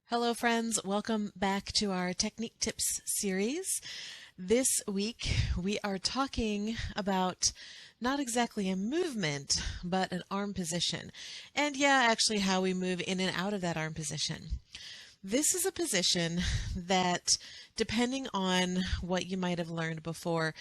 Hello friends, welcome back to our Technique Tips series. This week we are talking about not exactly a movement, but an arm position. And yeah, actually how we move in and out of that arm position. This is a position that, depending on what you might have learned before,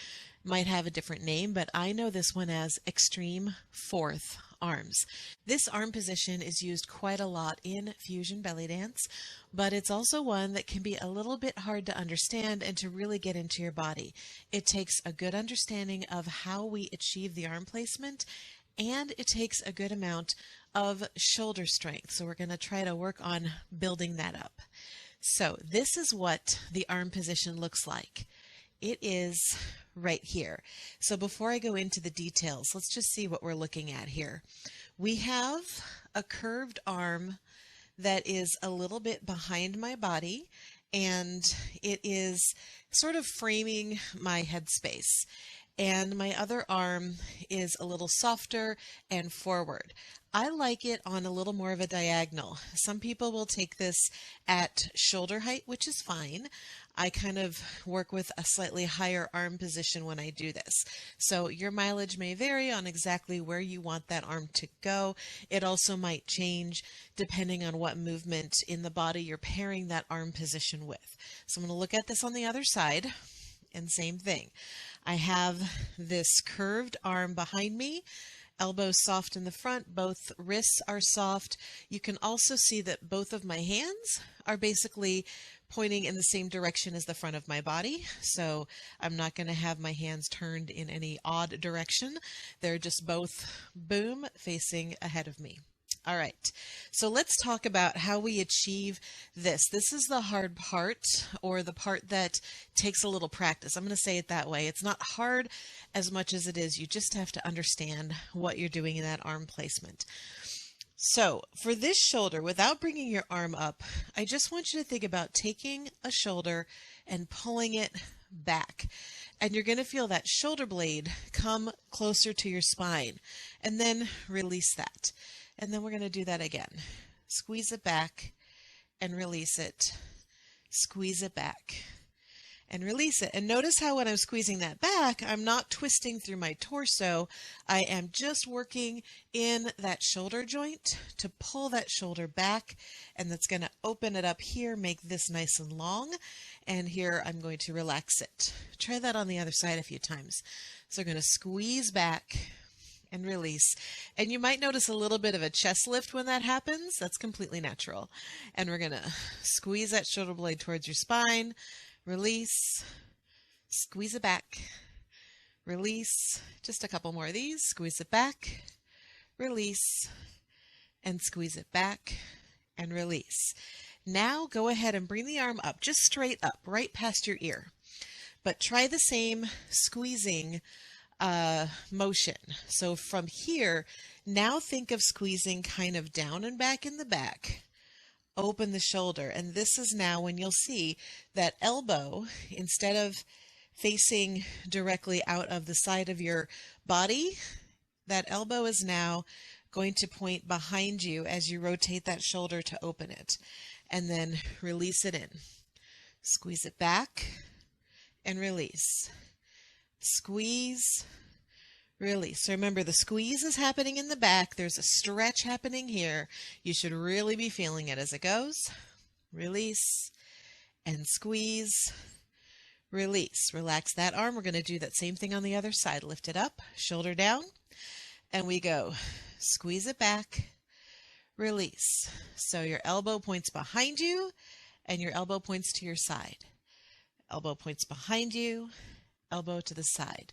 might have a different name, but I know this one as extreme fourth arms. This arm position is used quite a lot in fusion belly dance, but it's also one that can be a little bit hard to understand and to really get into your body. It takes a good understanding of how we achieve the arm placement, and it takes a good amount of shoulder strength. So we're going to try to work on building that up. So this is what the arm position looks like. It is right here. So before I go into the details, let's just see what we're looking at here. We have a curved arm that is a little bit behind my body, and it is sort of framing my headspace. And my other arm is a little softer and forward. I like it on a little more of a diagonal. Some people will take this at shoulder height, which is fine. I kind of work with a slightly higher arm position when I do this. So your mileage may vary on exactly where you want that arm to go. It also might change depending on what movement in the body you're pairing that arm position with. So I'm going to look at this on the other side, and same thing. I have this curved arm behind me, elbows soft in the front, both wrists are soft. You can also see that both of my hands are basically pointing in the same direction as the front of my body. So I'm not going to have my hands turned in any odd direction. They're just both, boom, facing ahead of me. All right, so let's talk about how we achieve this. This is the hard part, or the part that takes a little practice. I'm going to say it that way. It's not hard as much as it is. You just have to understand what you're doing in that arm placement. So for this shoulder, without bringing your arm up, I just want you to think about taking a shoulder and pulling it back. And you're going to feel that shoulder blade come closer to your spine, and then release that. And then we're going to do that again. Squeeze it back and release it. Squeeze it back and release it. And notice how when I'm squeezing that back, I'm not twisting through my torso. I am just working in that shoulder joint to pull that shoulder back, and that's going to open it up here, make this nice and long. And here I'm going to relax it. Try that on the other side a few times. So we're going to squeeze back and release. And you might notice a little bit of a chest lift when that happens. That's completely natural. And we're going to squeeze that shoulder blade towards your spine, release, squeeze it back, release. Just a couple more of these. Squeeze it back, release, and squeeze it back and release. Now go ahead and bring the arm up, just straight up, right past your ear. But try the same squeezing motion. So from here, now think of squeezing kind of down and back in the back. Open the shoulder, and this is now when you'll see that elbow, instead of facing directly out of the side of your body, that elbow is now going to point behind you as you rotate that shoulder to open it. And then release it in. Squeeze it back and release. Squeeze, release. So remember, the squeeze is happening in the back. There's a stretch happening here. You should really be feeling it as it goes. Release and squeeze, release. Relax that arm. We're going to do that same thing on the other side. Lift it up, shoulder down, and we go. Squeeze it back, release. So your elbow points behind you, and your elbow points to your side. Elbow points behind you, elbow to the side.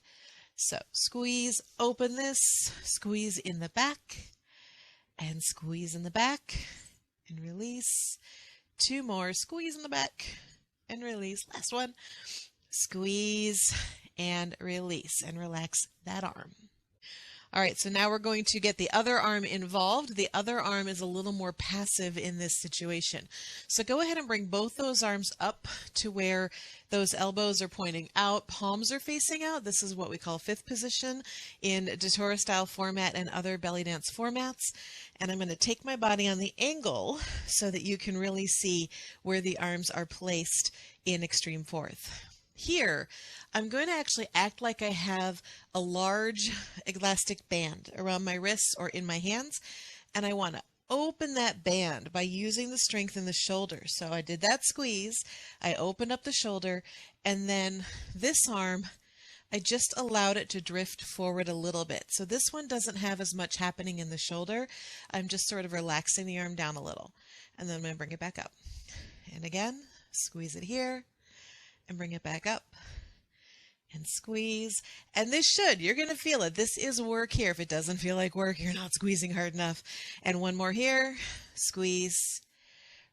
So squeeze, open this, squeeze in the back, and squeeze in the back, and release. Two more, squeeze in the back, and release. Last one, squeeze and release, and relax that arm. All right, so now we're going to get the other arm involved. The other arm is a little more passive in this situation. So go ahead and bring both those arms up to where those elbows are pointing out, palms are facing out. This is what we call fifth position in datora style format and other belly dance formats. And I'm going to take my body on the angle so that you can really see where the arms are placed in extreme fourth. Here, I'm going to actually act like I have a large elastic band around my wrists or in my hands, and I want to open that band by using the strength in the shoulder. So I did that squeeze, I opened up the shoulder, and then this arm, I just allowed it to drift forward a little bit. So this one doesn't have as much happening in the shoulder. I'm just sort of relaxing the arm down a little, and then I'm going to bring it back up. And again, squeeze it here, and bring it back up and squeeze. And this you're going to feel it. This is work here. If it doesn't feel like work, you're not squeezing hard enough. And one more here, squeeze,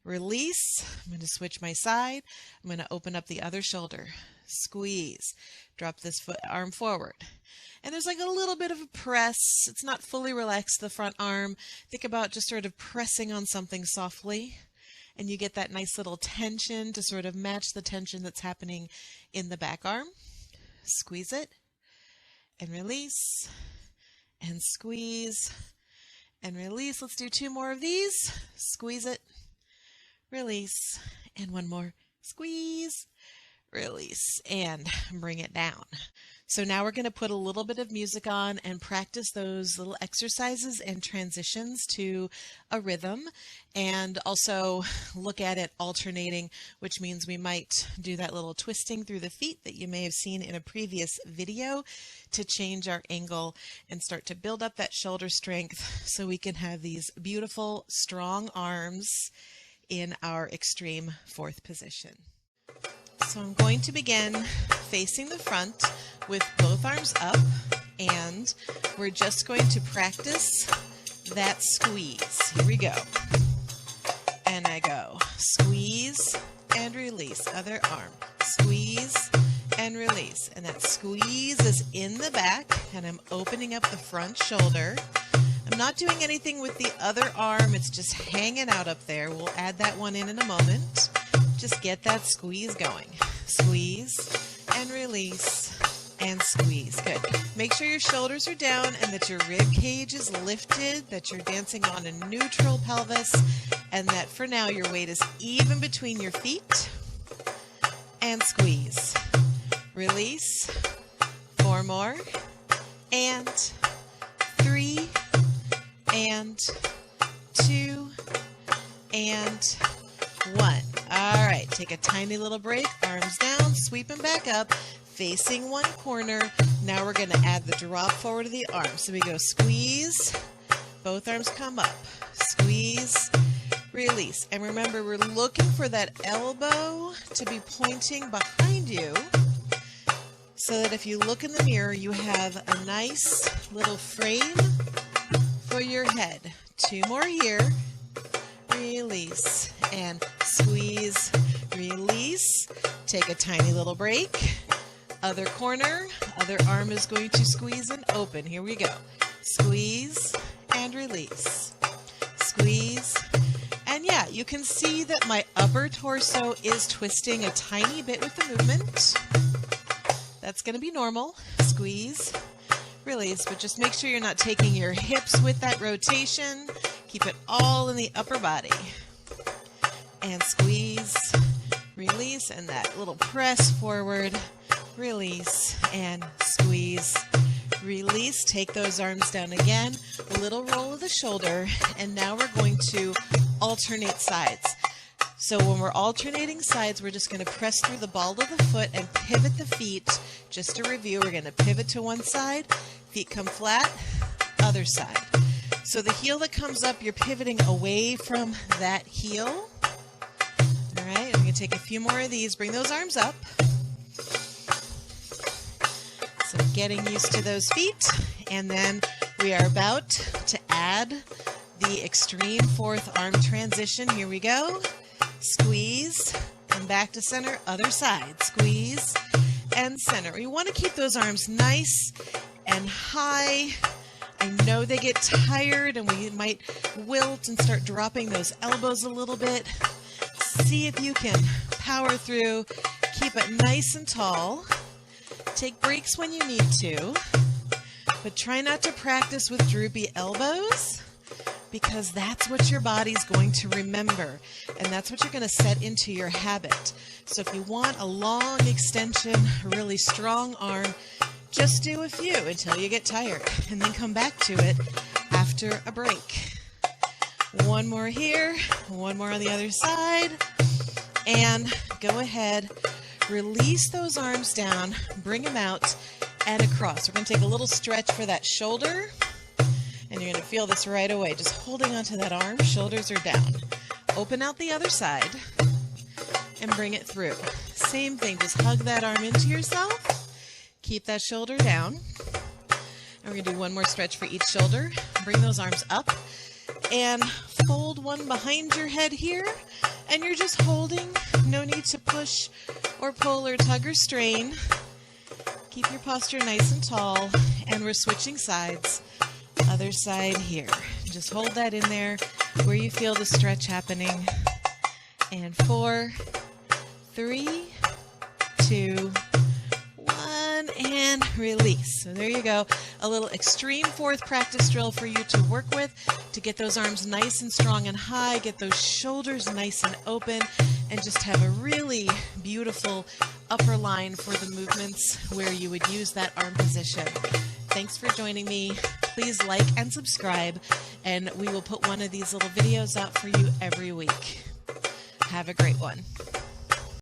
release. I'm going to switch my side. I'm going to open up the other shoulder, squeeze, drop this arm forward. And there's like a little bit of a press. It's not fully relaxed, the front arm. Think about just sort of pressing on something softly. And you get that nice little tension to sort of match the tension that's happening in the back arm. Squeeze it and release and squeeze and release. Let's do two more of these. Squeeze it, release, and one more. Squeeze, release, and bring it down. So now we're going to put a little bit of music on and practice those little exercises and transitions to a rhythm, and also look at it alternating, which means we might do that little twisting through the feet that you may have seen in a previous video to change our angle and start to build up that shoulder strength so we can have these beautiful, strong arms in our extreme fourth position. So I'm going to begin facing the front with both arms up, and we're just going to practice that squeeze. Here we go. And I go squeeze and release, other arm, squeeze and release. And that squeeze is in the back, and I'm opening up the front shoulder. I'm not doing anything with the other arm, it's just hanging out up there. We'll add that one in a moment. Just get that squeeze going. Squeeze and release and squeeze. Good. Make sure your shoulders are down and that your rib cage is lifted, that you're dancing on a neutral pelvis, and that for now your weight is even between your feet. And squeeze. Release. 4 more. And 3. And 2. And 1. All right, take a tiny little break, arms down, sweep them back up, facing one corner. Now we're going to add the drop forward of the arm. So we go squeeze, both arms come up, squeeze, release. And remember, we're looking for that elbow to be pointing behind you so that if you look in the mirror, you have a nice little frame for your head. 2 more here. Release and squeeze, release. Take a tiny little break. Other corner, other arm is going to squeeze and open. Here we go. Squeeze and release. Squeeze. And yeah, you can see that my upper torso is twisting a tiny bit with the movement. That's going to be normal. Squeeze, release, but just make sure you're not taking your hips with that rotation. Keep it all in the upper body. And squeeze, release, and that little press forward, release, and squeeze, release. Take those arms down again, a little roll of the shoulder, and now we're going to alternate sides. So when we're alternating sides, we're just going to press through the ball of the foot and pivot the feet. Just to review, we're going to pivot to one side, feet come flat, other side. So the heel that comes up, you're pivoting away from that heel. All right, I'm going to take a few more of these. Bring those arms up. So getting used to those feet. And then we are about to add the extreme fourth arm transition. Here we go. Squeeze and back to center, other side. Squeeze and center. We want to keep those arms nice and high I know they get tired and we might wilt and start dropping those elbows a little bit. See if you can power through. Keep it nice and tall. Take breaks when you need to, but try not to practice with droopy elbows, because that's what your body's going to remember, and that's what you're going to set into your habit. So if you want a long extension, really strong arm, just do a few until you get tired, and then come back to it after a break. One more here, one more on the other side, and go ahead. Release those arms down, bring them out and across. We're going to take a little stretch for that shoulder, and you're going to feel this right away. Just holding onto that arm, shoulders are down. Open out the other side and bring it through. Same thing, just hug that arm into yourself. Keep that shoulder down. And we're going to do one more stretch for each shoulder. Bring those arms up and fold one behind your head here. And you're just holding, no need to push or pull or tug or strain. Keep your posture nice and tall, and we're switching sides. Other side here. Just hold that in there where you feel the stretch happening. And 4, 3, 2, 1, and release. So there you go. A little extreme fourth practice drill for you to work with to get those arms nice and strong and high, get those shoulders nice and open, and just have a really beautiful upper line for the movements where you would use that arm position. Thanks for joining me. Please like and subscribe, and we will put one of these little videos out for you every week. Have a great one.